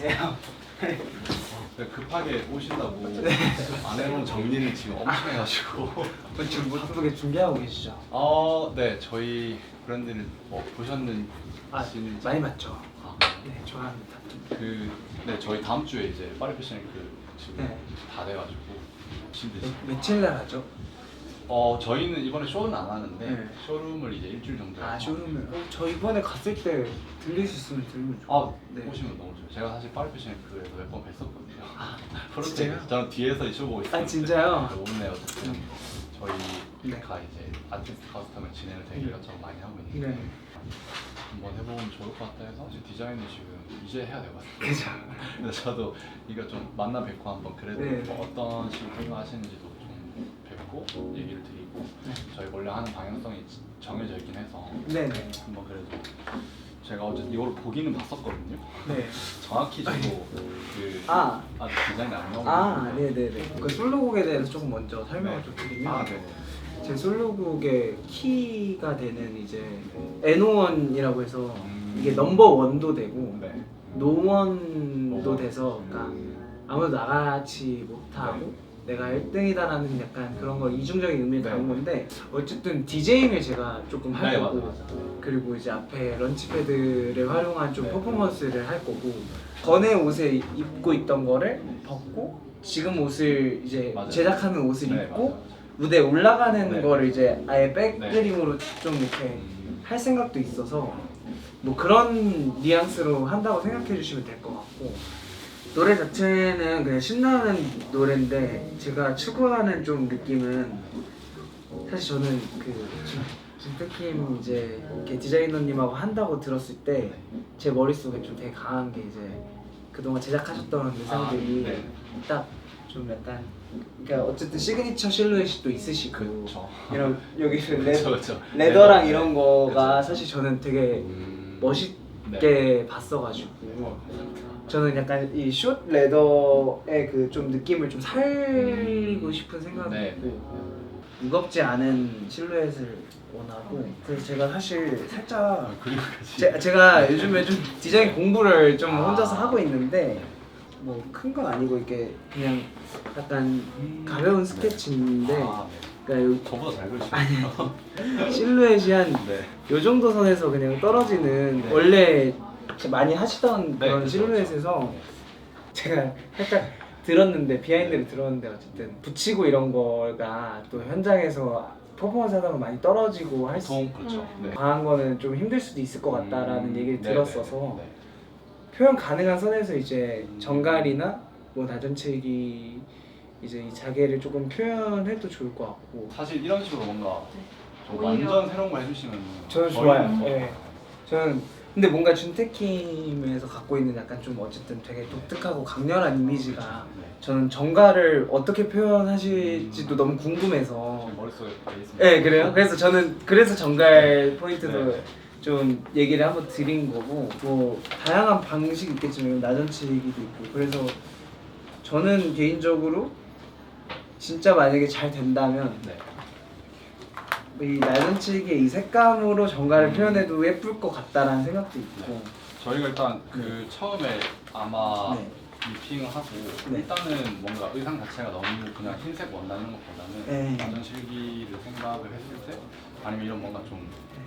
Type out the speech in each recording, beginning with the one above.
안녕하세요. 급하게 오신다고 안 해놓은 정리를 지금 엄청 해가지고 지금 뭐 바쁘게 준비하고 계시죠? 네, 저희 브랜드를 뭐 보셨는지 많이 봤죠. 아, 네, 좋아합니다. 네, 저희 다음 주에 이제 파리 패션 그 지금 네. 다 돼가지고 신데시. 며칠 날 하죠? 저희는 이번에 쇼는 안 하는데 네. 쇼룸을 이제 일주일 정도 해서 쇼룸을. 저 이번에 갔을 때 들릴 수 있으면 들으면 좋아요. 네. 오시면 너무 좋아요. 제가 사실 파리 패션 그에서 몇 번 뵀었거든요. 진짜요? 저는 뒤에서 쇼 보고 있었는데 진짜요? 오늘 어쨌든 저희가 네. 이제 아티스트 커스텀을 진행을 되게 이것저것 많이 하고 있는데 네. 한번 해보면 좋을 것 같다 해서 지금 디자인을 지금 이제 해야 될 것 같아요. 그죠. 그래서 저도 이거 좀 만나 뵙고 한번 그래도 네. 뭐 어떤 식으로 생각하시는지도 좀 뵙고 얘기를 드리고 네. 저희 원래 하는 방향성이 정해져 있긴 해서 네네. 한번 그래도 제가 어제 이걸 보기는 봤었거든요. 네. 정확히 저도 아직 디자인이 안 나오고 네네네. 그 솔로곡에 대해서 조금 먼저 설명을 네. 좀 드리면 네네. 제 솔로곡의 키가 되는 이제 N1이라고 해서 이게 넘버 원도 되고 네. 노원도 돼서 그러니까 아무도 나같이 못하고 내가 1등이다라는 약간 그런 걸 이중적인 의미를 네. 담은 건데 어쨌든 디제잉을 제가 조금 할 네, 거고 맞아요. 그리고 이제 앞에 런치패드를 활용한 좀 네. 퍼포먼스를 할 거고 전에 옷에 입고 있던 거를 벗고 지금 옷을 이제 맞아요. 제작하는 옷을 네, 입고 맞아요. 무대에 올라가는 네. 거를 이제 아예 백그림으로 좀 이렇게 할 생각도 있어서 뭐 그런 뉘앙스로 한다고 생각해 주시면 될 것 같고 노래 자체는 그냥 신나는 노래인데 제가 추구하는 좀 느낌은 사실 저는 그 진태킴 이제 이렇게 디자이너님하고 한다고 들었을 때 제 머릿속에 좀 되게 강한 게 이제 그동안 제작하셨던 의상들이 네. 딱 좀 약간 그러니까 어쨌든 시그니처 실루엣이 또 있으시고 그쵸. 이런 여기 그쵸. 레더랑 레더. 이런 거가 그쵸. 사실 저는 되게 멋있게 네. 봤어가지고 저는 약간 이 숏 레더의 그 좀 느낌을 좀 살리고 싶은 생각이 네. 있고 무겁지 않은 실루엣을 원하고 그래서 제가 사실 살짝 그리고까지 제가 요즘에 좀 디자인 공부를 좀 아. 혼자서 하고 있는데 뭐 큰 건 아니고 이게 그냥 약간 가벼운 스케치인데 네. 그러니까 저보다 잘 그리시네요. 실루엣이 한 네. 요 정도 선에서 그냥 떨어지는 네. 원래 많이 하시던 네, 그런 그쵸, 실루엣에서 그쵸. 제가 살짝 들었는데 비하인드를 들었는데 어쨌든 붙이고 이런 거가 또 현장에서 퍼포먼스 하다가 많이 떨어지고 할 수 보통 그렇죠. 네. 과한 거는 좀 힘들 수도 있을 것 같다라는 얘기를 네, 들었어서 네, 네. 표현 가능한 선에서 이제 정갈이나 뭐 나전체기 이제 이 자개를 조금 표현해도 좋을 것 같고 사실 이런 식으로 뭔가 좀 오히려. 완전 새로운 거 해주시면 저는 좋아요. 예. 저는 근데 뭔가 준태킴에서 갖고 있는 약간 좀 어쨌든 되게 독특하고 강렬한 이미지가 저는 정갈을 어떻게 표현하실지도 너무 궁금해서 머릿속에 돼 있습니다. 네 그래요? 그래서 저는 그래서 정갈 포인트도 네. 좀 얘기를 한번 드린 거고 뭐 다양한 방식이 있겠지만 나전치기도 있고 그래서 저는 개인적으로 진짜 만약에 잘 된다면 네. 이 나전치기의 이 색감으로 정갈을 표현해도 예쁠 것 같다라는 생각도 있고 저희가 일단 그 처음에 아마 네. 미팅을 하고 네. 일단은 뭔가 의상 자체가 너무 그냥 흰색 원단 이런 것보다는 네. 나전 실기를 생각을 했을 때 아니면 이런 뭔가 좀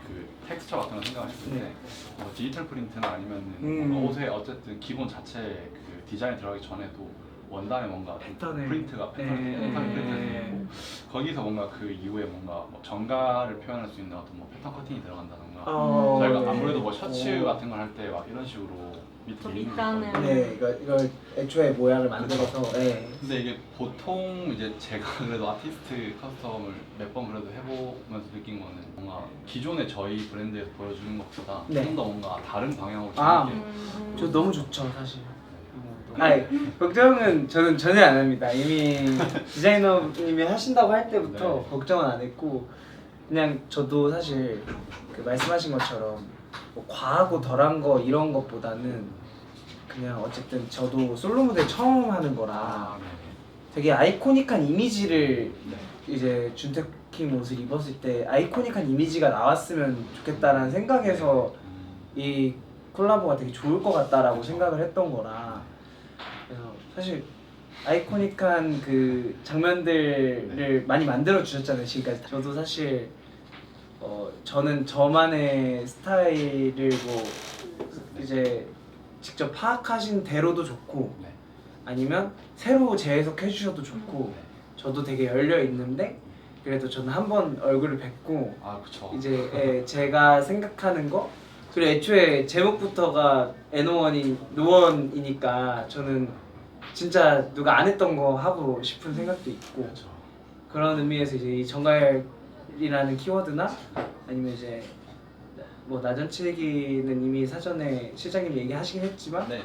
그 텍스처 같은 거 생각했을 때 네. 뭐 디지털 프린트나 아니면은 음. 뭔가 옷에 어쨌든 기본 자체 그 디자인 들어가기 전에도 원단에 뭔가 좀 패턴을. 프린트가 패턴 네. 프린트가 있고 거기서 뭔가 그 이후에 뭔가 뭐 정가를 표현할 수 있는 어떤 뭐 패턴 커팅이 들어간다던가 저희가 네. 아무래도 뭐 셔츠 같은 걸 할 때 막 이런 식으로 밑에 또 밀리는 밑단을. 거 네, 이걸 애초에 모양을 만들어서 네. 근데 이게 보통 이제 제가 그래도 아티스트 커스텀을 몇 번 그래도 해보면서 느낀 거는 뭔가 기존의 저희 브랜드에서 보여주는 것보다 네. 좀 더 뭔가 다른 방향으로 아. 재밌게 저 너무 좋죠 사실. 아니 걱정은 저는 전혀 안 합니다. 이미 디자이너님이 하신다고 할 때부터 네. 걱정은 안 했고 그냥 저도 사실 그 말씀하신 것처럼 뭐 과하고 덜한 거 이런 것보다는 그냥 어쨌든 저도 솔로 무대 처음 하는 거라 아, 네. 되게 아이코닉한 이미지를 네. 이제 준태킴 옷을 입었을 때 아이코닉한 이미지가 나왔으면 좋겠다라는 생각에서 이 콜라보가 되게 좋을 것 같다라고 생각을 했던 거라 그래서 사실 아이코닉한 그 장면들을 많이 만들어 주셨잖아요 지금까지. 저도 사실 저는 저만의 스타일을 뭐 이제 직접 파악하신 대로도 좋고 네. 아니면 새로 재해석해 주셔도 좋고 네. 저도 되게 열려 있는데 그래도 저는 한번 얼굴을 뵙고 아 그쵸. 이제 제가 생각하는 거 그리고 애초에 제목부터가 NO1이 노원이니까 저는 진짜 누가 안 했던 거 하고 싶은 생각도 있고 그렇죠. 그런 의미에서 이제 이 정갈이라는 키워드나 아니면 이제 뭐 나전칠기는 이미 사전에 실장님 얘기하시긴 했지만 네네.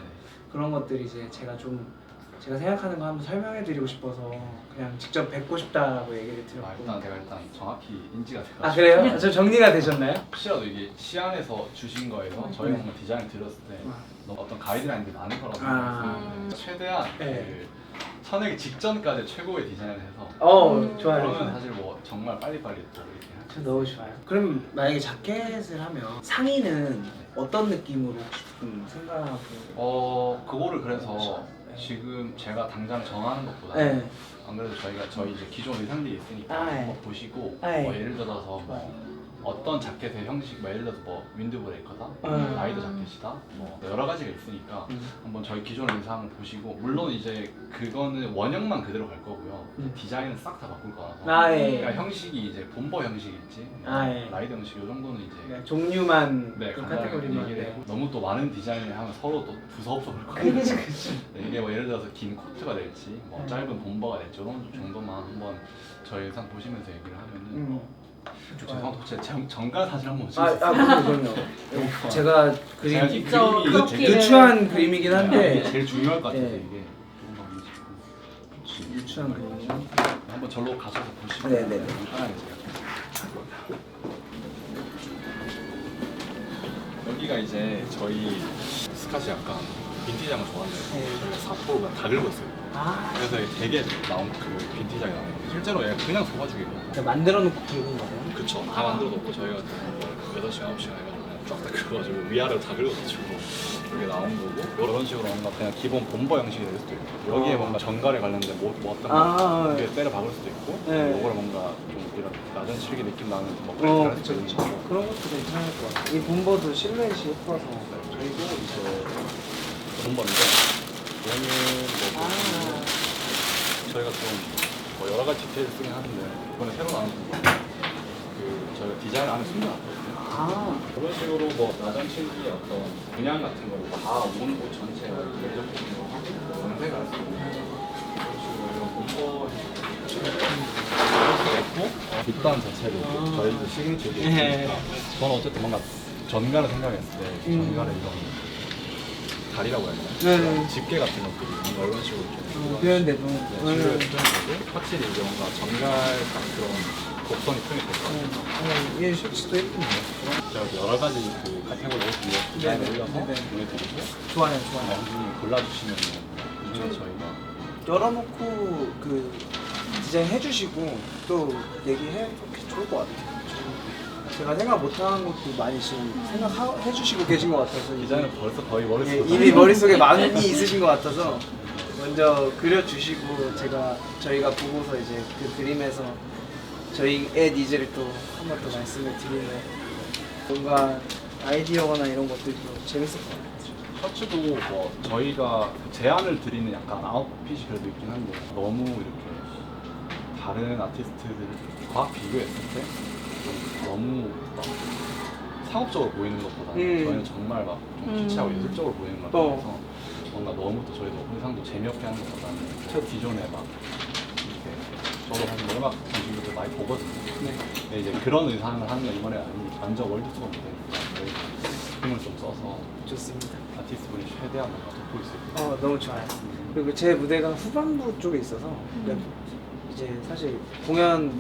그런 것들이 이제 제가 생각하는 거 한번 설명해드리고 싶어서 그냥 직접 뵙고 싶다라고 얘기를 드렸고. 일단 제가 정확히 인지가 돼가지고. 아 그래요? 저 정리가 되셨나요? 혹시라도 이게 시안에서 주신 거에서 저희가 뭔가 디자인을 드렸을 때 어떤 가이드라인들이 많을 거라고 생각해서 최대한 네. 그 쳐내기 직전까지 최고의 디자인을 해서 좋아요. 그러면 사실 뭐 정말 빨리빨리 또 이렇게 할 저 너무 좋아요. 그럼 만약에 자켓을 하면 상의는 어떤 느낌으로 혹시 좀 생각하고? 그거를 그래서 네. 지금 제가 당장 정하는 것보다 네. 안 그래도 저희 이제 기존 의상들이 있으니까 아, 네. 한번 보시고 네. 뭐 예를 들어서 뭐 어떤 자켓의 형식, 뭐 예를 들어서 뭐 윈드브레이커다, 라이더 자켓이다, 뭐 여러 가지가 있으니까 한번 저희 기존 의상을 보시고 물론 이제 그거는 원형만 그대로 갈 거고요. 디자인은 싹 다 바꿀 거라서. 예. 그러니까 형식이 이제 본버 형식일지, 예. 라이더 형식 이 정도는 이제 그냥 종류만 네, 그 간단하게 카테고리만. 얘기를 네. 해요. 너무 또 많은 디자인을 하면 서로 또 두서없어 볼 거예요. 그치. 네, 이게 뭐 예를 들어서 긴 코트가 될지, 뭐 짧은 본버가 될지 이런 정도만 한번 저희 의상 보시면서 얘기를 하면은 죄송한데 혹시 정가 사진 한번 보시겠어요? 그럼요. 제가 제가 이 그림 그림이 유추한 그림이긴 한데 제일 중요할 것 같아요. 네. 이게 유추한 그림이. 한번 절로 가셔서 보시고 네네네. 편하게 제가 여기가 이제 저희 스카시 약간 빈티지한 거 좋아하는데 저희가 사포로 다 긁고 있어요. 그래서 되게 나온 그 빈티지하게 나와요. 실제로 얘가 그냥 소가죽이고 만들어 놓고 긁은 거예요? 그쵸. 다 만들어 놓고 저희가 8시간, 9시간 해가지고 그냥 쫙 다 긁어가지고 위아래로 다 긁어가지고 이게 나온 거고 이런 식으로 뭔가 그냥 기본 본버 형식이 될 수도 있고 여기에 뭔가 정갈에 관련된 뭐 어떤 거 이게 때려 박을 수도 있고 네. 이거를 뭔가 좀 이런 낮은 칠기 느낌 나는 뭐 그런 할 수도 그쵸. 있고 그런 것도 괜찮을 것 같아요. 이 본버도 실루엣이 예뻐서. 그리고 이제 본버인데 얘는 뭐 저희가 좀 뭐 여러 가지 디테일 쓰긴 하는데 이번에 새로 나온 그 저희가 디자인 안에 숨겨놨거든요. 그런 식으로 뭐 나전 칠기의 어떤 분양 같은 거를 다온 옷 전체에 내적으로 하고 연색을 할 수 있고 그런 식으로 이런 본버 있고 뒷단 자체도 저희도 시그니처 있으니까 저는 어쨌든 뭔가 전갈을 생각했을 때 전갈의 이런 다리라고 해야 되나? 집게 같은 것들이 뭔가 이런 식으로 좀 표현돼도. 지루해 표현되고 확실히 이제 뭔가 전갈 그런 곡선이 크게 될 것 같아요. 얘 셔츠도 예쁜데. 제가 여러 가지 그 카테고리 옷 디자인을 올려서 보내드리고 좋아요. 나중에 골라주시면 그 중에 저희가 열어놓고 그 디자인 해주시고 또 얘기해 좋을 것 같아요. 제가 생각 못한 것도 많이 지금 생각해주시고 계신 것 같아서 디자인은 벌써 거의 머릿속에 이미 머릿속에 많이 있으신 것 같아서 먼저 그려주시고 저희가 보고서 이제 그 그림에서 저희의 니즈를 또 한 번 더 말씀을 드리면 뭔가 아이디어거나 이런 것들도 재밌을 것 같아요. 셔츠도 뭐 저희가 제안을 드리는 약간 아웃핏이 그래도 있긴 한데 너무 이렇게 다른 아티스트들을 과학 비교했을 때 너무 막 상업적으로 보이는 것보다 저희는 정말 막 좀 키치하고 예술적으로 보이는 것 같아서 뭔가 너무 또 저희도 의상도 재미없게 하는 것보다는 저 기존에 막 이렇게 저도 사실 음악 방식도 많이 보거든요. 근데 이제 그런 의상을 하는 건 이번에 완전 월드투어 무대니까 저희가 힘을 좀 써서 좋습니다. 아티스트분이 최대한 뭔가 돋보일 수 있고 너무 좋아요. 그리고 제 무대가 후반부 쪽에 있어서 이제 사실 공연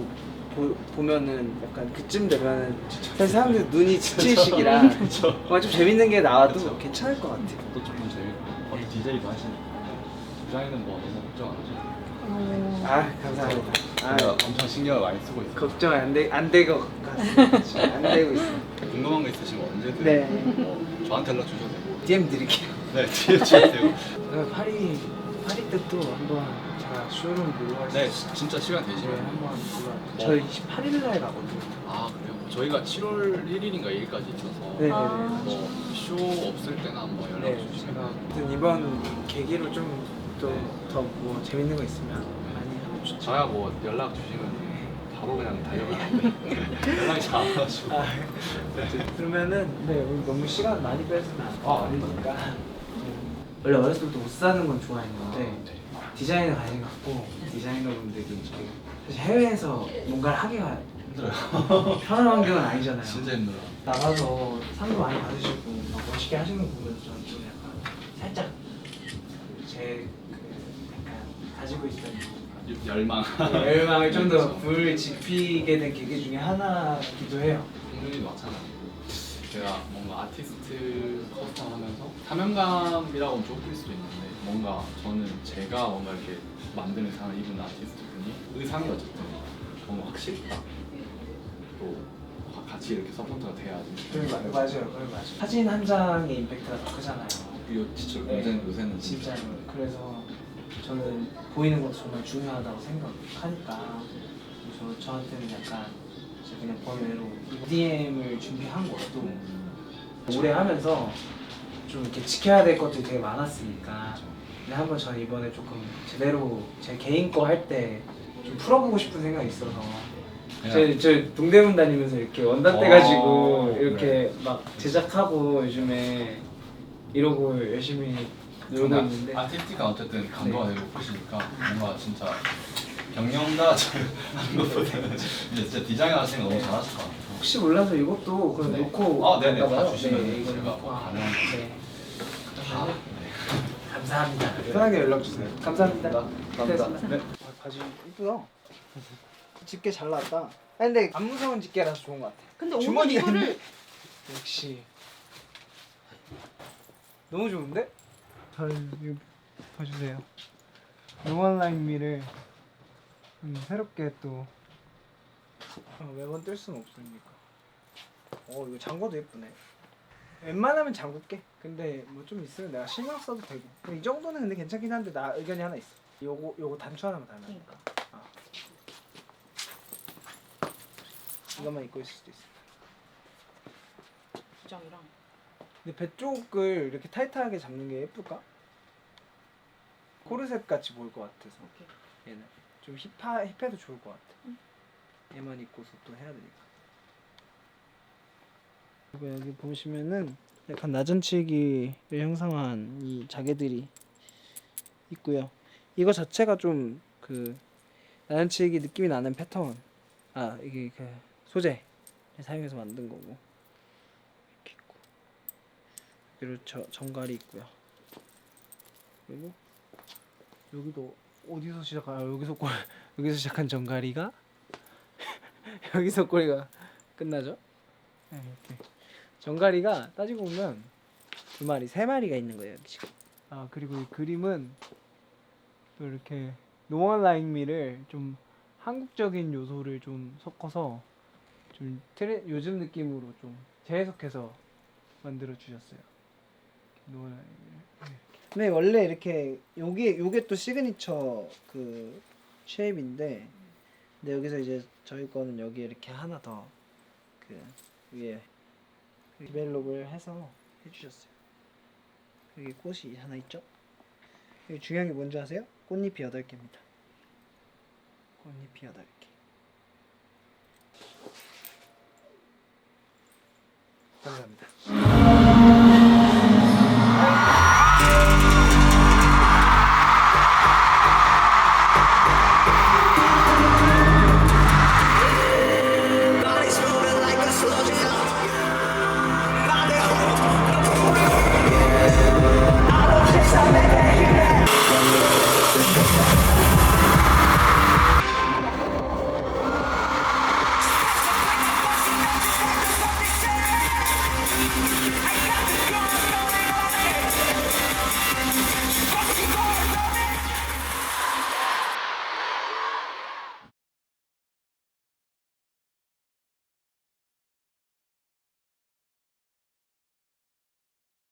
보면은 약간 그쯤 되면은 사실 사람들 눈이 지칠 시기라 뭔가 좀 재밌는 게 나와도 괜찮을 것 같아요. 또 조금 재밌고 DJ도 하시니까 디자인은 뭐 너무 걱정 안 하셔도 감사합니다. 제가 엄청 신경을 많이 쓰고 있어요. 걱정 안 될 것 같습니다. 안 되고 있어요. 궁금한 거 있으시면 언제든 네. 뭐 저한테 연락 주셔도 되고 DM 드릴게요. 네, 뒤에 되고. 파리 때 또 한번 제가 쇼룸 놀러 갈 수 네, 있어요. 진짜 시간 네, 되시면. 한번 놀러. 저희 28일 날 가거든요. 아, 그래요? 저희가 7월 1일인가 2일까지 있어서 네네네. 뭐쇼 없을 때나 한번 연락 네, 주시면. 제가 아무튼 이번 계기로 좀 또 더 뭐 재밌는 거 있으면 많이 하면 좋죠. 저야 뭐 연락 주시면 바로 그냥 달려가는데 연락이 잘 안 와가지고. 그러면은 네 오늘 너무 시간 많이 뺏으면 아, 안 되니까 원래 어렸을 때부터 옷 사는 건 좋아했는데 네. 디자인에 관심 갖고 디자이너분들이 이렇게 사실 해외에서 뭔가를 하기가 힘들어요. 편한 환경은 아니잖아요. 진짜 힘들어. 나가서 상도 많이 받으시고 막 멋있게 하시는 거 보면서 저는 좀 약간 살짝 제 약간 가지고 있던 열망. 열망을 좀 더 그렇죠. 불 지피게 된 계기 중에 하나기도 해요. 국민이 많잖아요. 제가 뭔가 아티스트 커스텀 하면서 사명감이라고는 좁힐 수도 있는데 뭔가 저는 제가 뭔가 이렇게 만드는 의상을 입은 아티스트 분이 의상이 어쨌든 너무 확실히 딱 또 같이 이렇게 서포트가 돼야지. 맞아요. 사진 한 장의 임팩트가 더 크잖아요. 이거 진짜 네, 요새는 진짜로. 그래서 저는 보이는 것도 정말 중요하다고 생각하니까 저한테는 약간 제가 그냥 번외로 DM을 준비한 것도 오래 하면서 좀 이렇게 지켜야 될 것들이 되게 많았으니까 근데 한번 전 이번에 조금 제대로 제 개인 거 할 때 좀 풀어보고 싶은 생각이 있어서 저 동대문 다니면서 이렇게 원단 떼가지고 이렇게 네. 막 제작하고 요즘에 이러고 열심히 놀고 있는데 아티스트가 어쨌든 강도가 네. 되고 싶으시니까 뭔가 진짜 경영자 하는 것보다는 이제 진짜 디자인 하시는 거 너무 잘하실 것 같아요. 혹시 몰라서 이것도 그럼 네. 놓고 네네 다 갈까봐요? 주시면 네, 이거 제가 놓고 뭐 가능한 거. 네. 다. 그러면은 네. 감사합니다. 편하게 연락 주세요. 감사합니다. 감사합니다. 네. 바지 이쁘다. 집게 잘 나왔다. 아 근데 안 무서운 집게라서 좋은 것 같아. 근데 오늘 주머니가 이거를 있네. 역시 너무 좋은데? 잘 이거 봐주세요. 노원 라인미를 새롭게 또 매번 뜰 수는 없으니까. 이거 장거도 예쁘네. 웬만하면 잠글게. 근데 뭐 좀 있으면 내가 신경 써도 되고. 이 정도는 근데 괜찮긴 한데 나 의견이 하나 있어. 요거 단추 하나만 달면. 그러니까. 이것만 입고 있을 수도 있어. 부장이랑 근데 배 쪽을 이렇게 타이트하게 잡는 게 예쁠까? 코르셋 같이 보일 것 같아서. 오케이. 얘는 좀 힙해도 좋을 것 같아. 응. 얘만 입고서 또 해야 되니까. 그리고 여기 보시면은 약간 나전치기를 형성한 이 자개들이 있고요. 이거 자체가 좀 그 나전치기 느낌이 나는 패턴. 이게 그 소재를 사용해서 만든 거고. 이렇게 있고. 그리고 정갈이 있고요. 그리고 여기도 어디서 시작하요? 여기서 시작한 정갈이가 여기서 꼬리가 끝나죠? 네, 이렇게 정갈이가 따지고 보면 2마리, 3마리가 있는 거예요 여기 지금. 그리고 이 그림은 또 이렇게 노원 라인미를 좀 한국적인 요소를 좀 섞어서 좀 요즘 느낌으로 좀 재해석해서 만들어 주셨어요. 노원 라인미를. 네, 원래 이렇게 요게 또 시그니처 그 쉐입인데, 근데 여기서 이제 저희 거는 여기 이렇게 하나 더 그 위에 디벨롭을 해서 해주셨어요. 여기 꽃이 하나 있죠? 여기 중요한 게 뭔지 아세요? 꽃잎이 8개입니다. 꽃잎이 8개. 감사합니다.